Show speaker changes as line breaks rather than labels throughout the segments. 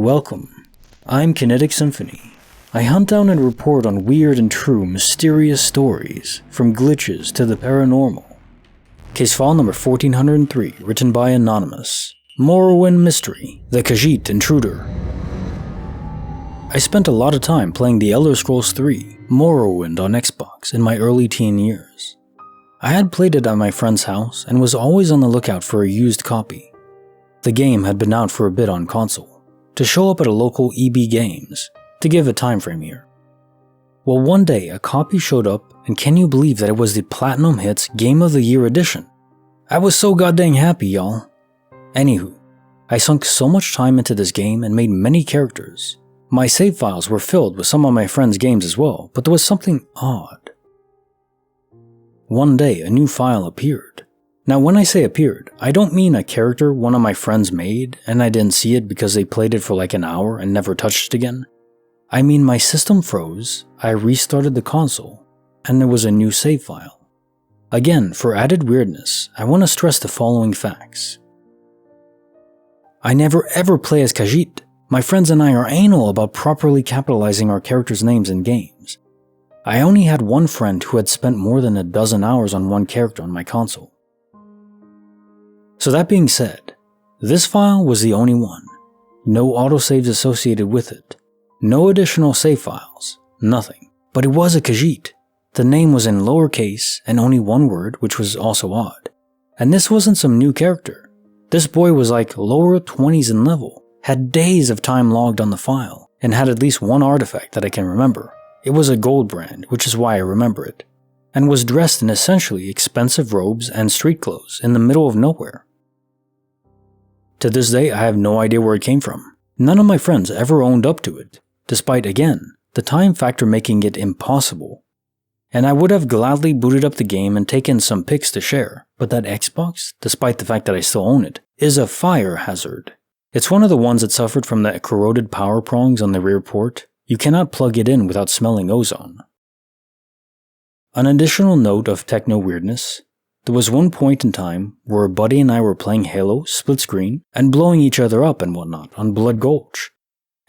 Welcome. I'm Kinetic Symphony. I hunt down and report on weird and true mysterious stories, from glitches to the paranormal. Case file number 1403, written by Anonymous. Morrowind Mystery, the Khajiit Intruder. I spent a lot of time playing the Elder Scrolls 3, Morrowind on Xbox in my early teen years. I had played it at my friend's house and was always on the lookout for a used copy. The game had been out for a bit on console, to show up at a local EB Games, to give a time frame here. Well, one day a copy showed up, and can you believe that it was the Platinum Hits Game of the Year edition? I was so goddamn happy, y'all. Anywho, I sunk so much time into this game and made many characters. My save files were filled with some of my friends' games as well, but there was something odd. One day a new file appeared. Now when I say appeared, I don't mean a character one of my friends made and I didn't see it because they played it for like an hour and never touched it again. I mean my system froze, I restarted the console, and there was a new save file. Again, for added weirdness, I want to stress the following facts. I never ever play as Khajiit. My friends and I are anal about properly capitalizing our characters' names in games. I only had one friend who had spent more than a dozen hours on one character on my console. So that being said, this file was the only one. No autosaves associated with it. No additional save files. Nothing. But it was a Khajiit. The name was in lowercase and only one word, which was also odd. And this wasn't some new character. This boy was like lower 20s in level, had days of time logged on the file, and had at least one artifact that I can remember. It was a gold brand, which is why I remember it, and was dressed in essentially expensive robes and street clothes in the middle of nowhere. To this day, I have no idea where it came from. None of my friends ever owned up to it, despite, again, the time factor making it impossible. And I would have gladly booted up the game and taken some pics to share, but that Xbox, despite the fact that I still own it, is a fire hazard. It's one of the ones that suffered from the corroded power prongs on the rear port. You cannot plug it in without smelling ozone. An additional note of techno weirdness. There was one point in time where a buddy and I were playing Halo split screen and blowing each other up and whatnot on Blood Gulch.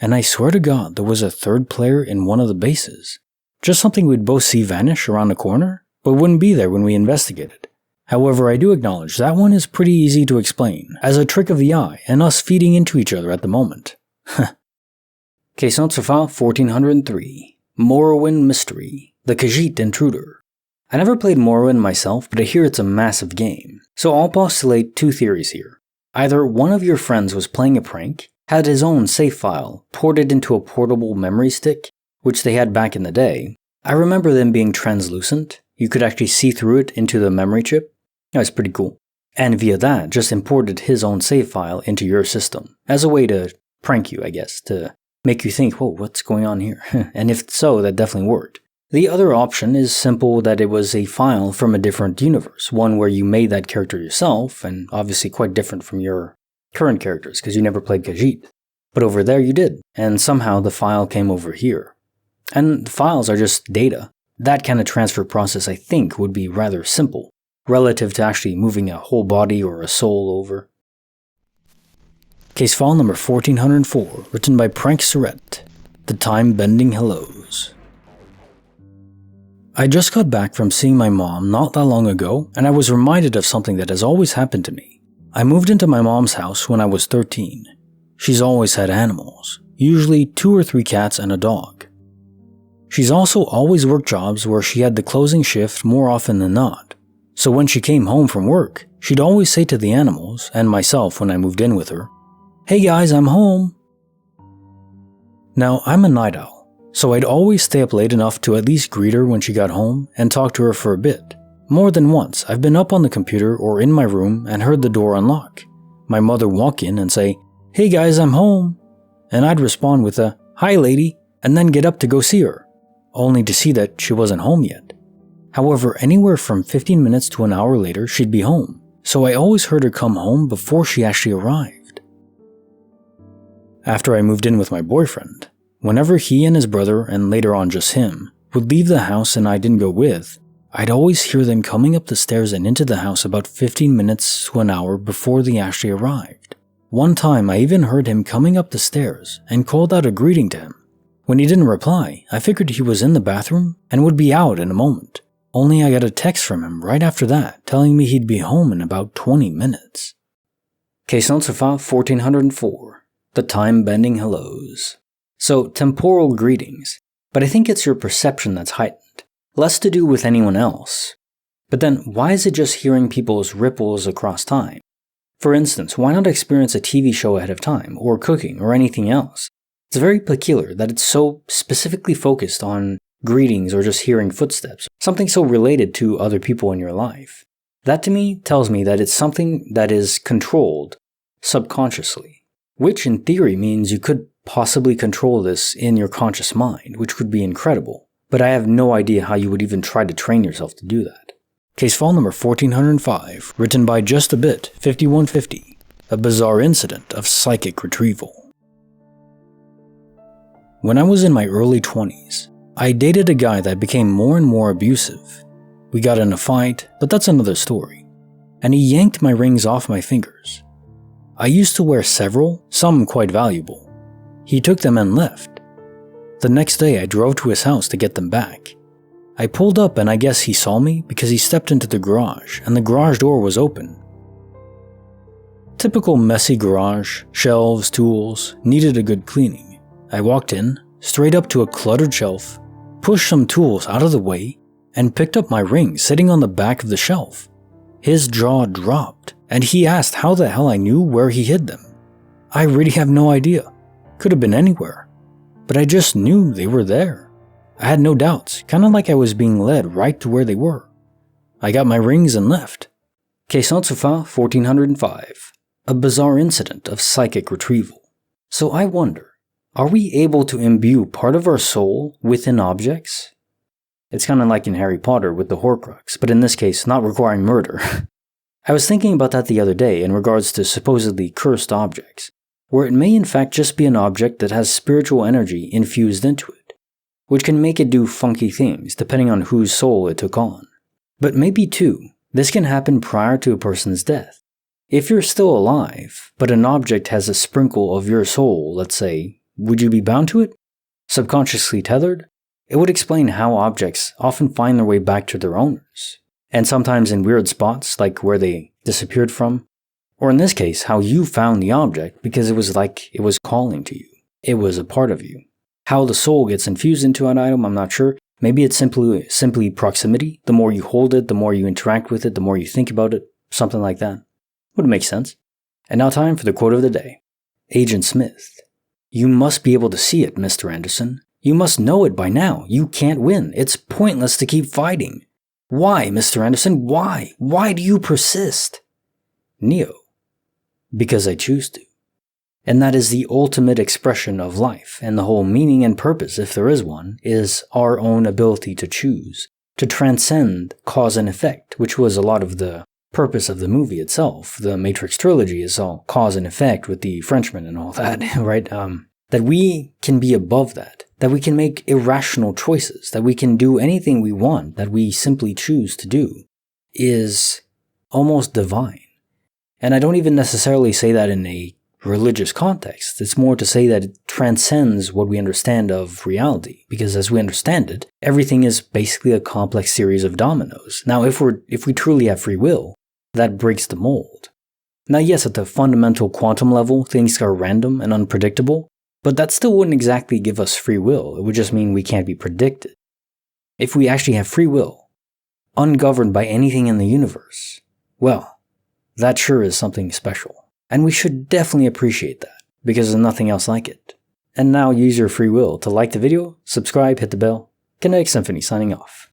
And I swear to God there was a third player in one of the bases. Just something we'd both see vanish around the corner, but wouldn't be there when we investigated. However, I do acknowledge that one is pretty easy to explain, as a trick of the eye and us feeding into each other at the moment. Case notes for file 1403, Morrowind Mystery, the Khajiit Intruder. I never played Morrowind myself, but I hear it's a massive game, so I'll postulate two theories here. Either one of your friends was playing a prank, had his own save file ported into a portable memory stick, which they had back in the day. I remember them being translucent. You could actually see through it into the memory chip. That was pretty cool. And via that, just imported his own save file into your system, as a way to prank you, I guess, to make you think, whoa, what's going on here? And if so, that definitely worked. The other option is simple that it was a file from a different universe, one where you made that character yourself, and obviously quite different from your current characters, because you never played Khajiit. But over there you did, and somehow the file came over here. And the files are just data. That kind of transfer process, I think, would be rather simple, relative to actually moving a whole body or a soul over. Case file number 1404, written by Pranksterette, The Time-Bending Hellos. I just got back from seeing my mom not that long ago, and I was reminded of something that has always happened to me. I moved into my mom's house when I was 13. She's always had animals, usually 2 or 3 cats and a dog. She's also always worked jobs where she had the closing shift more often than not. So when she came home from work, she'd always say to the animals, and myself when I moved in with her, "Hey guys, I'm home." Now, I'm a night owl, so I'd always stay up late enough to at least greet her when she got home and talk to her for a bit. More than once, I've been up on the computer or in my room and heard the door unlock. My mother walk in and say, "Hey guys, I'm home." And I'd respond with a, "Hi lady," and then get up to go see her, only to see that she wasn't home yet. However, anywhere from 15 minutes to an hour later, she'd be home, so I always heard her come home before she actually arrived. After I moved in with my boyfriend, whenever he and his brother, and later on just him, would leave the house and I didn't go with, I'd always hear them coming up the stairs and into the house about 15 minutes to an hour before they actually arrived. One time I even heard him coming up the stairs and called out a greeting to him. When he didn't reply, I figured he was in the bathroom and would be out in a moment. Only I got a text from him right after that telling me he'd be home in about 20 minutes. Case notes of 1404. The time-bending hellos. So, temporal greetings, but I think it's your perception that's heightened, less to do with anyone else. But then, why is it just hearing people's ripples across time? For instance, why not experience a TV show ahead of time, or cooking, or anything else? It's very peculiar that it's so specifically focused on greetings or just hearing footsteps, something so related to other people in your life. That to me tells me that it's something that is controlled subconsciously, which in theory means you could possibly control this in your conscious mind, which would be incredible, but I have no idea how you would even try to train yourself to do that. Case file number 1405, written by Just a Bit 5150, a bizarre incident of psychic retrieval. When I was in my early 20s, I dated a guy that became more and more abusive. We got in a fight, but that's another story. And he yanked my rings off my fingers. I used to wear several, some quite valuable. He took them and left. The next day I drove to his house to get them back. I pulled up and I guess he saw me because he stepped into the garage and the garage door was open. Typical messy garage, shelves, tools, needed a good cleaning. I walked in, straight up to a cluttered shelf, pushed some tools out of the way, and picked up my rings sitting on the back of the shelf. His jaw dropped, and he asked how the hell I knew where he hid them. I really have no idea. Could have been anywhere. But I just knew they were there. I had no doubts, kinda like I was being led right to where they were. I got my rings and left. Case notes of 1405. A bizarre incident of psychic retrieval. So I wonder, are we able to imbue part of our soul within objects? It's kinda like in Harry Potter with the Horcrux, but in this case, not requiring murder. I was thinking about that the other day in regards to supposedly cursed objects, where it may in fact just be an object that has spiritual energy infused into it, which can make it do funky things depending on whose soul it took on. But maybe too, this can happen prior to a person's death. If you're still alive, but an object has a sprinkle of your soul, let's say, would you be bound to it? Subconsciously tethered? It would explain how objects often find their way back to their owners, and sometimes in weird spots like where they disappeared from, or in this case, how you found the object because it was like it was calling to you. It was a part of you. How the soul gets infused into an item, I'm not sure. Maybe it's simply proximity. The more you hold it, the more you interact with it, the more you think about it, something like that. Would make sense. And now time for the quote of the day. Agent Smith. You must be able to see it, Mr. Anderson. You must know it by now. You can't win. It's pointless to keep fighting. Why, Mr. Anderson? Why? Why do you persist? Neo. Because I choose to. And that is the ultimate expression of life, and the whole meaning and purpose, if there is one, is our own ability to choose, to transcend cause and effect, which was a lot of the purpose of the movie itself. The Matrix trilogy is all cause and effect with the Frenchman and all that, right? That we can be above that we can make irrational choices, that we can do anything we want, that we simply choose to do, is almost divine. And I don't even necessarily say that in a religious context. It's more to say that it transcends what we understand of reality, because as we understand it, everything is basically a complex series of dominoes. Now, if we truly have free will, that breaks the mold. Now, yes, at the fundamental quantum level, things are random and unpredictable, but that still wouldn't exactly give us free will. It would just mean we can't be predicted. If we actually have free will, ungoverned by anything in the universe, well, that sure is something special. And we should definitely appreciate that, because there's nothing else like it. And now use your free will to like the video, subscribe, hit the bell. Kinetic Symphony signing off.